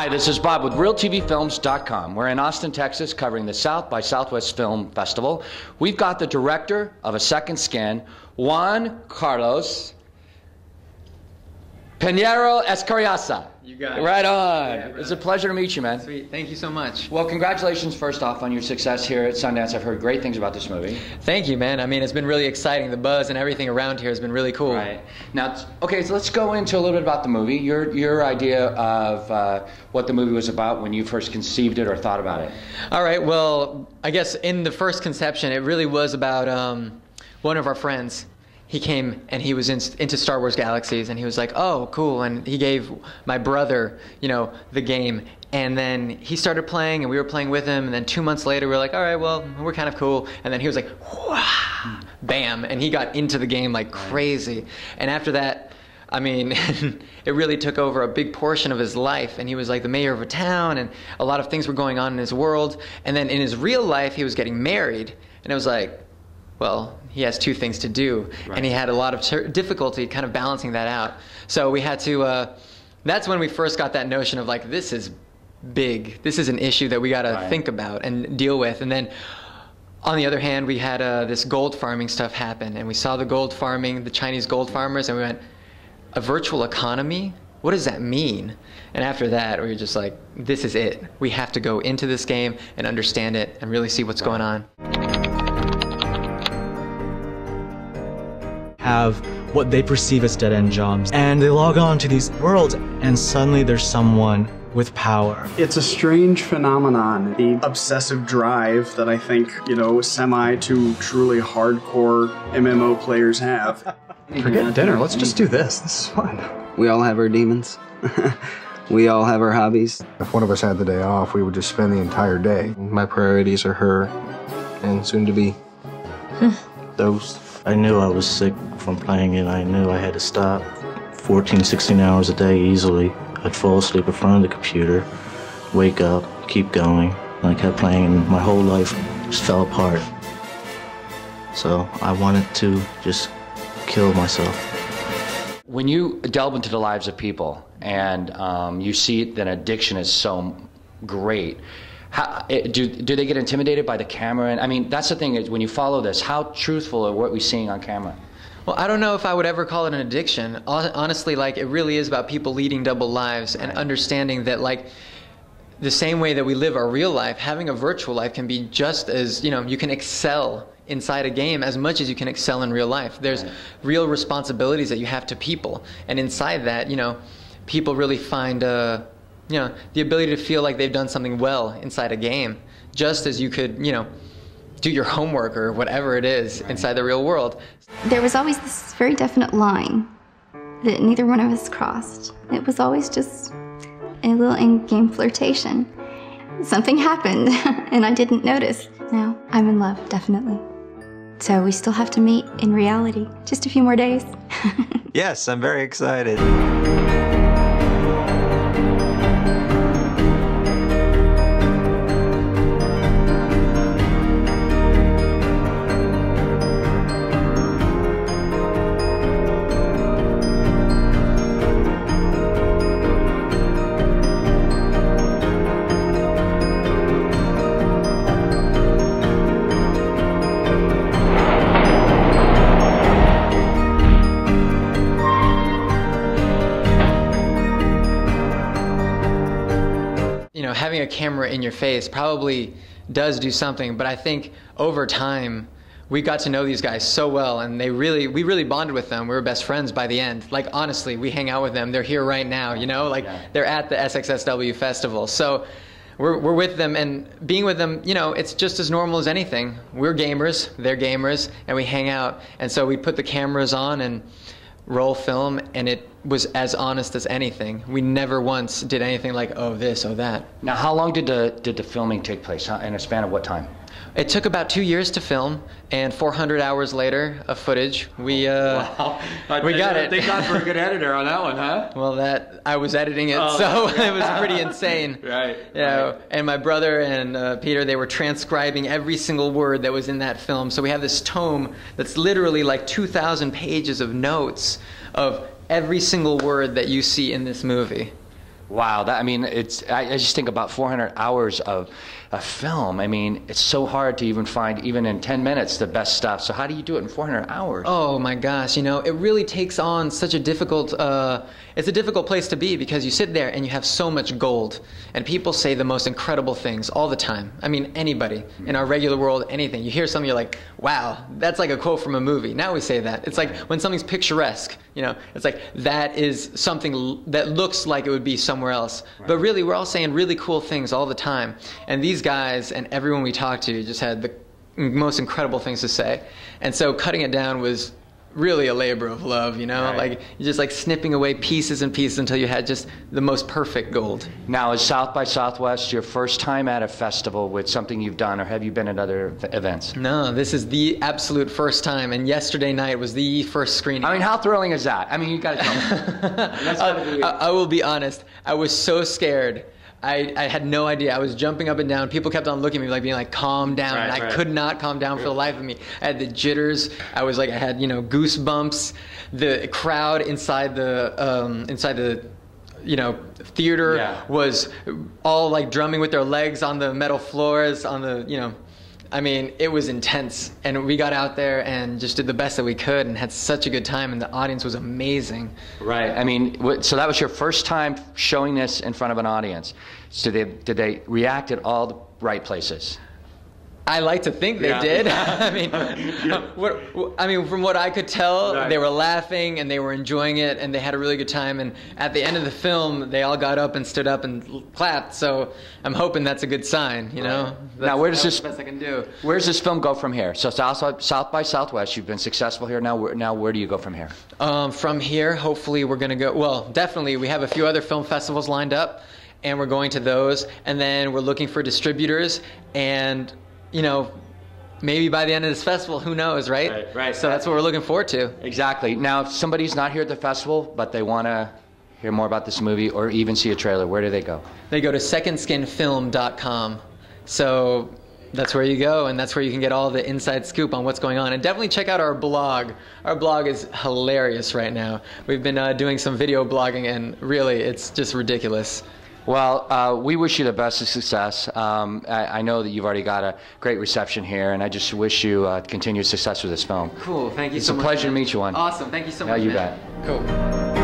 Hi, this is Bob with RealTVFilms.com. We're in Austin, Texas, covering the South by Southwest Film Festival. We've got the director of A Second Skin, Juan Carlos Pineiro Escoriaza. You got it. Right on. Yeah, it's a pleasure to meet you, man. Sweet. Thank you so much. Well, congratulations first off on your success here at Sundance. I've heard great things about this movie. Thank you, man. I mean, it's been really exciting. The buzz and everything around here has been really cool. Right. Now, okay, so let's go into a little bit about the movie. Your idea of what the movie was about when you first conceived it or thought about it. All right. Well, I guess in the first conception, it really was about one of our friends. He came and he was into Star Wars Galaxies, and he was like, oh, cool. And he gave my brother, the game. And then he started playing, and we were playing with him. And then 2 months later, we were like, all right, well, we're kind of cool. And then he was like, wah, bam. And he got into the game like crazy. And after that, I mean, it really took over a big portion of his life. And he was like the mayor of a town, and a lot of things were going on in his world. And then in his real life, he was getting married. And it was like, well, he has two things to do, right. And he had a lot of difficulty kind of balancing that out. So we had to, that's when we first got that notion of like, this is big. This is an issue that we got to think about and deal with. And then on the other hand, we had this gold farming stuff happen, and we saw the gold farming, the Chinese gold farmers, and we went, a virtual economy? What does that mean? And after that, we were just like, this is it. We have to go into this game and understand it and really see what's going on. Have what they perceive as dead-end jobs, and they log on to these worlds, and suddenly there's someone with power. It's a strange phenomenon, the obsessive drive that I think, semi to truly hardcore MMO players have. Forget dinner, let's just do this. This is fun. We all have our demons. We all have our hobbies. If one of us had the day off, we would just spend the entire day. My priorities are her, and soon to be those. I knew I was sick from playing it. I knew I had to stop. 14, 16 hours a day easily. I'd fall asleep in front of the computer, wake up, keep going. I kept playing, and my whole life just fell apart. So I wanted to just kill myself. When you delve into the lives of people and you see that addiction is so great, do they get intimidated by the camera? And I mean, that's the thing, is when you follow this, how truthful are what we're seeing on camera? Well, I don't know if I would ever call it an addiction. Honestly, like, it really is about people leading double lives and understanding that, like, the same way that we live our real life, having a virtual life can be just as, you can excel inside a game as much as you can excel in real life. There's real responsibilities that you have to people. And inside that, people really find the ability to feel like they've done something well inside a game, just as you could, do your homework or whatever it is inside the real world. There was always this very definite line that neither one of us crossed. It was always just a little in-game flirtation. Something happened and I didn't notice. Now I'm in love, definitely. So we still have to meet in reality. Just a few more days. Yes, I'm very excited. Having a camera in your face probably does do something, but I think over time we got to know these guys so well, and we really bonded with them. We were best friends by the end. Like, honestly, we hang out with them. They're here right now, they're at the SXSW festival. So we're with them, and being with them, it's just as normal as anything. We're gamers, they're gamers, and we hang out. And so we put the cameras on and roll film, and it was as honest as anything. We never once did anything like, oh, this, oh, that. Now, how long did the filming take place? In a span of what time? It took about 2 years to film, and 400 hours later of footage. We got it. Thank God for a good editor on that one, huh? Well, I was editing it, so it was pretty insane. Right. And my brother and Peter, they were transcribing every single word that was in that film. So we have this tome that's literally like 2,000 pages of notes of every single word that you see in this movie. Wow, that, I mean, I just think about 400 hours of film. I mean, it's so hard to even find, even in 10 minutes, the best stuff. So how do you do it in 400 hours? Oh my gosh, you know, it really takes on such a difficult, it's a difficult place to be because you sit there and you have so much gold. And people say the most incredible things all the time. I mean, anybody in our regular world, anything. You hear something, you're like, wow, that's like a quote from a movie. Now we say that. It's like when something's picturesque, you know, it's like that is something that looks like it would be somewhere else. Right. But really, we're all saying really cool things all the time. And these guys and everyone we talked to just had the most incredible things to say. And so cutting it down was really a labor of love, you know? Right. Like, you're just like snipping away pieces and pieces until you had just the most perfect gold. Now, is South by Southwest your first time at a festival with something you've done, or have you been at other events? No, this is the absolute first time, and yesterday night was the first screening. I mean, how thrilling is that? I mean, you gotta tell me. I will be honest, I was so scared. I had no idea. I was jumping up and down. People kept on looking at me like being like, calm down. Right, and I could not calm down for the life of me. I had the jitters. I was like, I had, you know, goosebumps. The crowd inside the you know, theater was all like drumming with their legs on the metal floors, on the, you know, I mean, it was intense. And we got out there and just did the best that we could and had such a good time, and the audience was amazing. Right. I mean, so that was your first time showing this in front of an audience. So did they react at all the right places? I like to think they did. I mean, from what I could tell, they were laughing and they were enjoying it and they had a really good time. And at the end of the film, they all got up and stood up and clapped. So I'm hoping that's a good sign, you know? Now, where does this? The best I can do. Where does this film go from here? So South by Southwest, you've been successful here. Now where do you go from here? From here, hopefully we're going to go. Well, definitely, we have a few other film festivals lined up, and we're going to those. And then we're looking for distributors and, you know, maybe by the end of this festival, who knows, right? Right. So that's what we're looking forward to. Exactly. Now, if somebody's not here at the festival, but they want to hear more about this movie or even see a trailer, where do they go? They go to secondskinfilm.com. So that's where you go, and that's where you can get all the inside scoop on what's going on. And definitely check out our blog. Our blog is hilarious right now. We've been doing some video blogging, and really, it's just ridiculous. Well, we wish you the best of success. I know that you've already got a great reception here, and I just wish you continued success with this film. Cool, thank you so much. It's a pleasure to meet you, Juan. Awesome, thank you so much. Yeah, you bet. Cool.